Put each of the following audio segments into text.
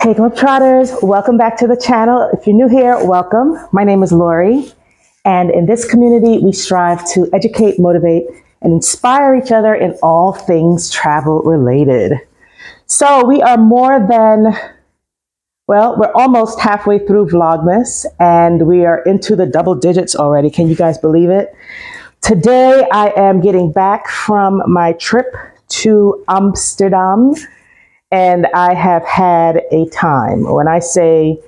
Hey Globetrotters, welcome back to the channel. If you're new here, welcome. My name is Lori, and in this community, we strive to educate, motivate, and inspire each other in all things travel related. So we are we're almost halfway through Vlogmas, and we are into the double digits already. Can you guys believe it? Today, I am getting back from my trip to Amsterdam, and I have had a time. When I say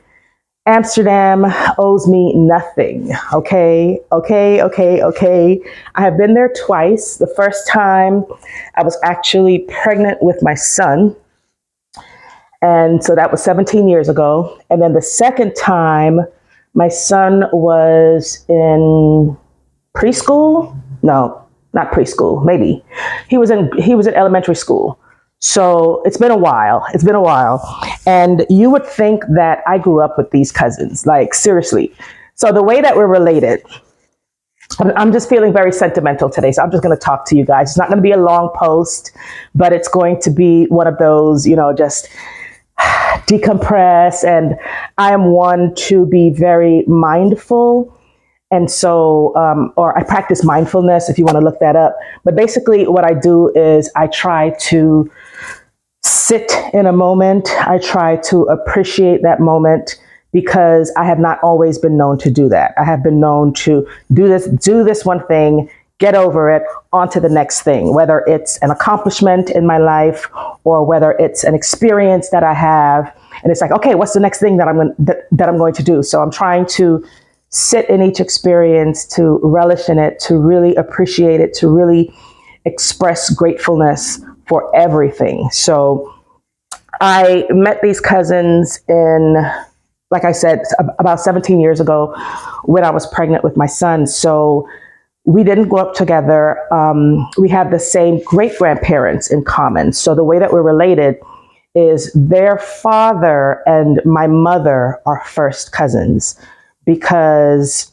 Amsterdam owes me nothing, okay? I have been there twice. The first time I was actually pregnant with my son. And so that was 17 years ago. And then the second time, my son was in preschool. No, not preschool, maybe. He was in elementary school. So it's been a while. And you would think that I grew up with these cousins, like seriously. So the way that we're related, I'm just feeling very sentimental today. So I'm just going to talk to you guys. It's not going to be a long post, but it's going to be one of those, just decompress. And I am one to be very mindful. And so, or I practice mindfulness if you want to look that up. But basically what I do is I try to sit in a moment. I try to appreciate that moment because I have not always been known to do that. I have been known to do this one thing, get over it, on to the next thing, whether it's an accomplishment in my life or whether it's an experience that I have. And it's like, okay, what's the next thing that I'm going to do? So I'm trying to sit in each experience, to relish in it, to really appreciate it, to really express gratefulness for everything. So I met these cousins in, like I said, about 17 years ago when I was pregnant with my son. So we didn't grow up together. We have the same great-grandparents in common. So the way that we're related is their father and my mother are first cousins, because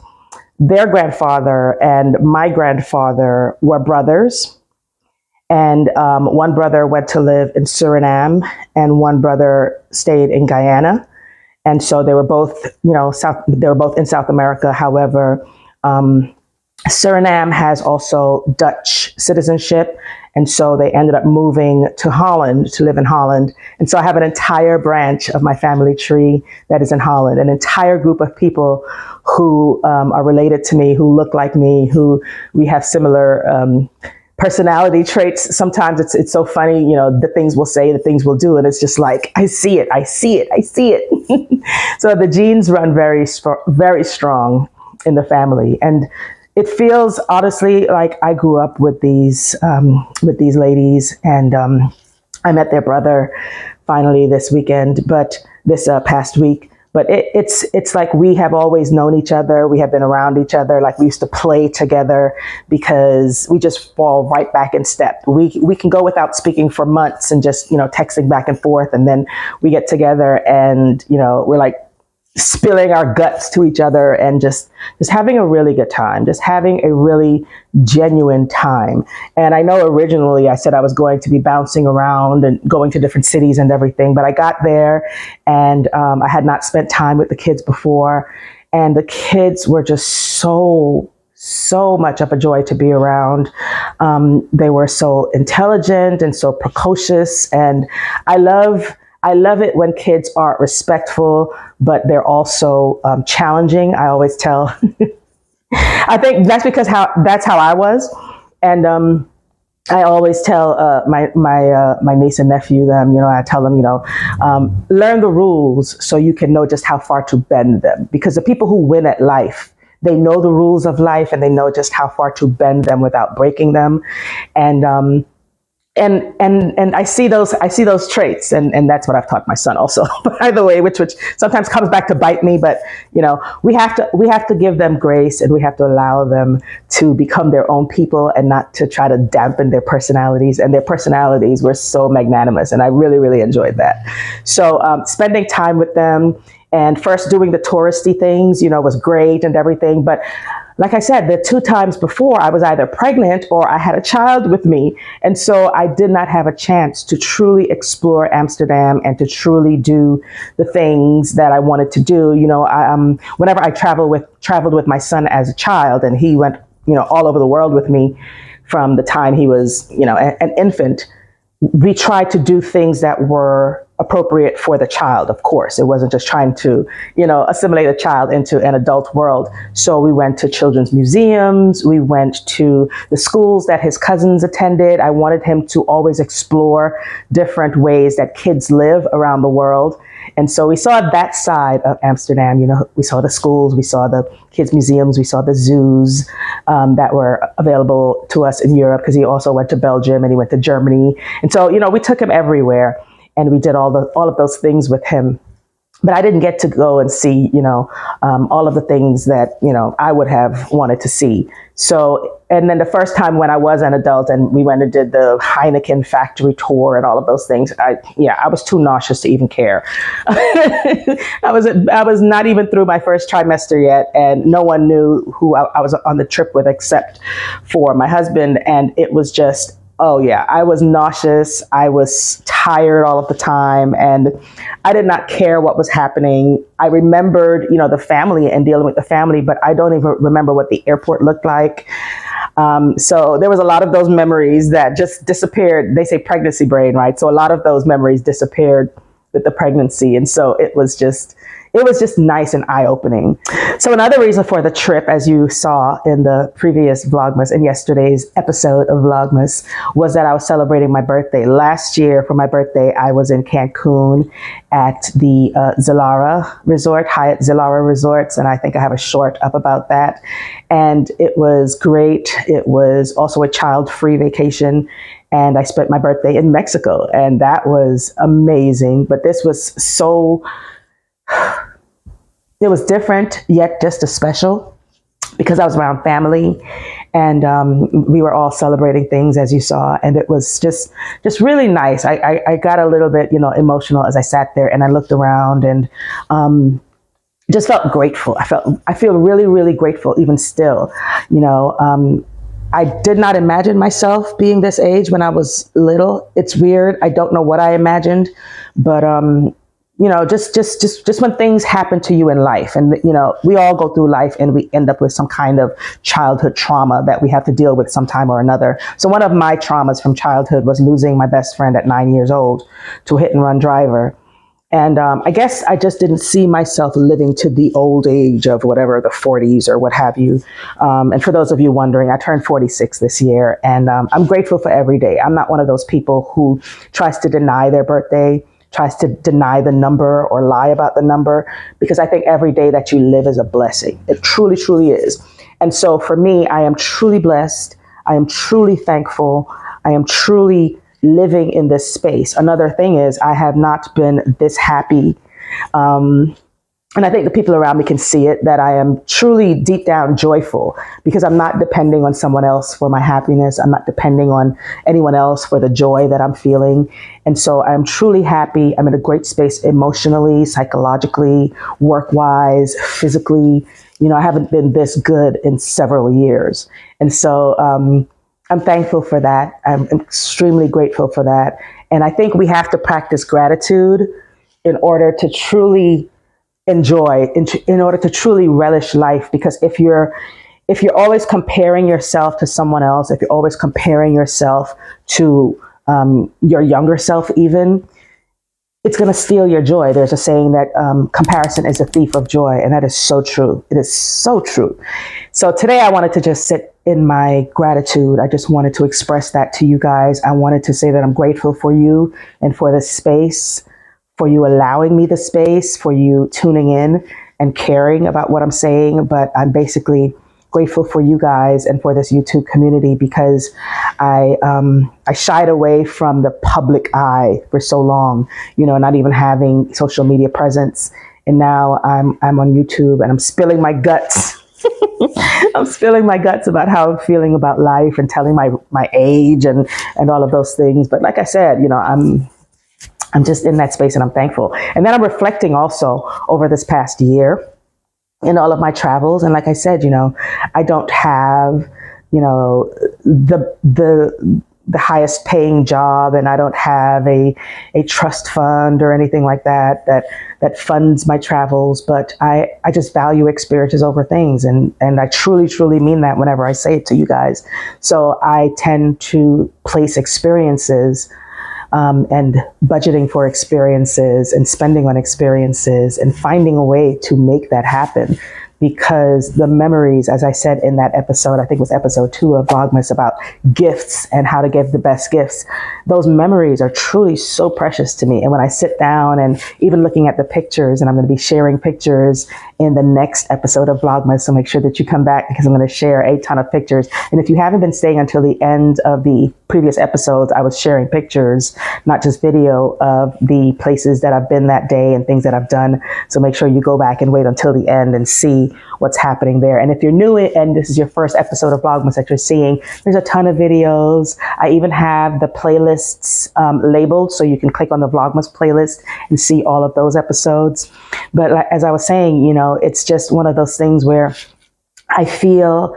their grandfather and my grandfather were brothers. And one brother went to live in Suriname and one brother stayed in Guyana. And so they were both, they were both in South America. However, Suriname has also Dutch citizenship. And so they ended up moving to Holland, to live in Holland. And so I have an entire branch of my family tree that is in Holland, an entire group of people who are related to me, who look like me, who we have similar personality traits. Sometimes it's so funny, the things we'll say, the things we'll do. And it's just like, I see it. So the genes run very strong in the family. And it feels honestly like I grew up with these ladies, and I met their brother finally this past week. But it's like we have always known each other. We have been around each other. Like we used to play together because we just fall right back in step. We can go without speaking for months and just texting back and forth, and then we get together and we're like spilling our guts to each other and just having a really good time, just having a really genuine time. And I know originally I said I was going to be bouncing around and going to different cities and everything, but I got there and I had not spent time with the kids before. And the kids were just so much of a joy to be around. They were so intelligent and so precocious. And I love it when kids are respectful, but they're also challenging. I always tell, I think that's because that's how I was. And I always tell my niece and nephew, I tell them, learn the rules so you can know just how far to bend them. Because the people who win at life, they know the rules of life and they know just how far to bend them without breaking them. And I see those traits, and that's what I've taught my son also, by the way, which sometimes comes back to bite me. But we have to give them grace, and we have to allow them to become their own people and not to try to dampen their personalities. And their personalities were so magnanimous, and I really, really enjoyed that. So spending time with them and first doing the touristy things, was great and everything, but like I said, the 2 times before I was either pregnant or I had a child with me. And so I did not have a chance to truly explore Amsterdam and to truly do the things that I wanted to do. Whenever I traveled with my son as a child, and he went, all over the world with me from the time he was, an infant, we tried to do things that were appropriate for the child, of course. It wasn't just trying to, assimilate a child into an adult world. So we went to children's museums. We went to the schools that his cousins attended. I wanted him to always explore different ways that kids live around the world. And so we saw that side of Amsterdam. We saw the schools, we saw the kids' museums, we saw the zoos that were available to us in Europe, because he also went to Belgium and he went to Germany. And so, we took him everywhere, and we did all of those things with him. But I didn't get to go and see, all of the things that, I would have wanted to see. So, and then the first time when I was an adult and we went and did the Heineken factory tour and all of those things, I was too nauseous to even care. I was not even through my first trimester yet, and no one knew who I was on the trip with except for my husband. And it was just, oh yeah, I was nauseous. I was tired all of the time, and I did not care what was happening. I remembered, the family and dealing with the family, but I don't even remember what the airport looked like. So there was a lot of those memories that just disappeared. They say pregnancy brain, right? So a lot of those memories disappeared with the pregnancy. And so it was just nice and eye-opening. So another reason for the trip, as you saw in the previous Vlogmas and yesterday's episode of Vlogmas, was that I was celebrating my birthday. Last year for my birthday, I was in Cancun at the Zilara Resort, Hyatt Zilara Resorts, and I think I have a short up about that. And it was great. It was also a child-free vacation. And I spent my birthday in Mexico, and that was amazing. But this was it was different, yet just as special, because I was around family, and we were all celebrating things, as you saw, and it was just really nice. I got a little bit, emotional as I sat there and I looked around, and just felt grateful. I feel really, really grateful even still. I did not imagine myself being this age when I was little. It's weird. I don't know what I imagined, but just when things happen to you in life, and we all go through life and we end up with some kind of childhood trauma that we have to deal with sometime or another. So one of my traumas from childhood was losing my best friend at 9 years old to a hit and run driver. And I guess I just didn't see myself living to the old age of whatever, the 40s or what have you. And for those of you wondering, I turned 46 this year, and I'm grateful for every day. I'm not one of those people who tries to deny their birthday, tries to deny the number or lie about the number, because I think every day that you live is a blessing. It truly, truly is. And so for me, I am truly blessed. I am truly thankful. I am truly living in this space. Another thing is I have not been this happy. And I think the people around me can see it, that I am truly deep down joyful, because I'm not depending on someone else for my happiness. I'm not depending on anyone else for the joy that I'm feeling. And so I'm truly happy. I'm in a great space emotionally, psychologically, work-wise, physically. I haven't been this good in several years. And so I'm thankful for that. I'm extremely grateful for that. And I think we have to practice gratitude in order to truly enjoy, in order to truly relish life. Because if you're always comparing yourself to someone else, if you're always comparing yourself to your younger self even, it's going to steal your joy. There's a saying that comparison is a thief of joy, and that is so true. It is so true. So today I wanted to just sit in my gratitude. I just wanted to express that to you guys. I wanted to say that I'm grateful for you and for this space, for you allowing me the space, for you tuning in and caring about what I'm saying. But I'm basically grateful for you guys and for this YouTube community, because I shied away from the public eye for so long, not even having social media presence. And now I'm on YouTube and I'm spilling my guts. I'm spilling my guts about how I'm feeling about life and telling my age and all of those things. But like I said, I'm just in that space and I'm thankful. And then I'm reflecting also over this past year. in all of my travels. And like I said, I don't have, the highest paying job, and I don't have a trust fund or anything like that funds my travels, but I just value experiences over things. And I truly, truly mean that whenever I say it to you guys. So I tend to place experiences, and budgeting for experiences and spending on experiences and finding a way to make that happen. Because the memories, as I said in that episode, I think it was episode 2 of Vlogmas, about gifts and how to give the best gifts, those memories are truly so precious to me. And when I sit down and even looking at the pictures, and I'm going to be sharing pictures in the next episode of Vlogmas, so make sure that you come back, because I'm going to share a ton of pictures. And if you haven't been staying until the end of the previous episodes, I was sharing pictures, not just video, of the places that I've been that day and things that I've done. So make sure you go back and wait until the end and see what's happening there. And if you're new and this is your first episode of Vlogmas that you're seeing, there's a ton of videos. I even have the playlists labeled, so you can click on the Vlogmas playlist and see all of those episodes. But as I was saying, it's just one of those things where I feel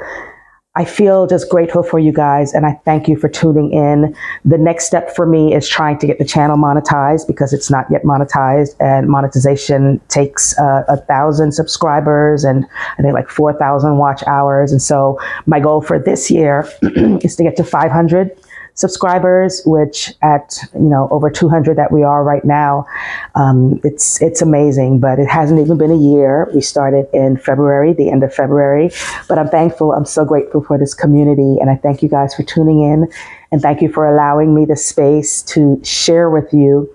just grateful for you guys, and I thank you for tuning in. The next step for me is trying to get the channel monetized, because it's not yet monetized, and monetization takes 1,000 subscribers and I think like 4,000 watch hours. And so my goal for this year is to get to 500 subscribers, which at over 200 that we are right now, it's amazing. But it hasn't even been a year. We started in February, the end of February. But I'm thankful. I'm so grateful for this community, and I thank you guys for tuning in, and thank you for allowing me the space to share with you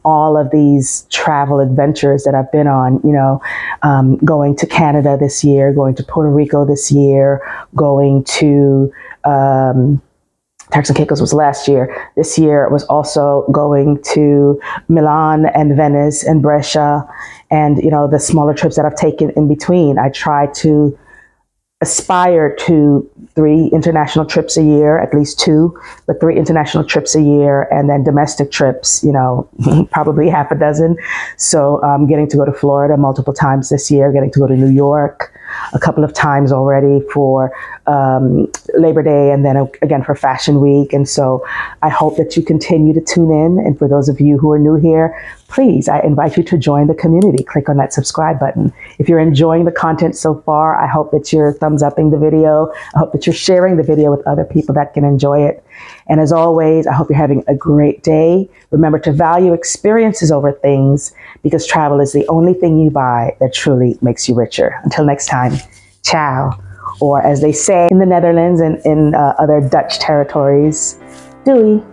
all of these travel adventures that I've been on, going to Canada this year, going to Puerto Rico this year, going to Turks and Caicos was last year. This year was also going to Milan and Venice and Brescia, and the smaller trips that I've taken in between. I try to aspire to 3 international trips a year, at least 2, but 3 international trips a year, and then domestic trips, probably half a dozen. So getting to go to Florida multiple times this year, getting to go to New York a couple of times already for Labor Day, and then again for Fashion Week. And so I hope that you continue to tune in. And for those of you who are new here, please, I invite you to join the community. Click on that subscribe button. If you're enjoying the content so far, I hope that you're thumbs upping the video. I hope that you're sharing the video with other people that can enjoy it. And as always, I hope you're having a great day. Remember to value experiences over things, because travel is the only thing you buy that truly makes you richer. Until next time, ciao. Or as they say in the Netherlands and in other Dutch territories, doei.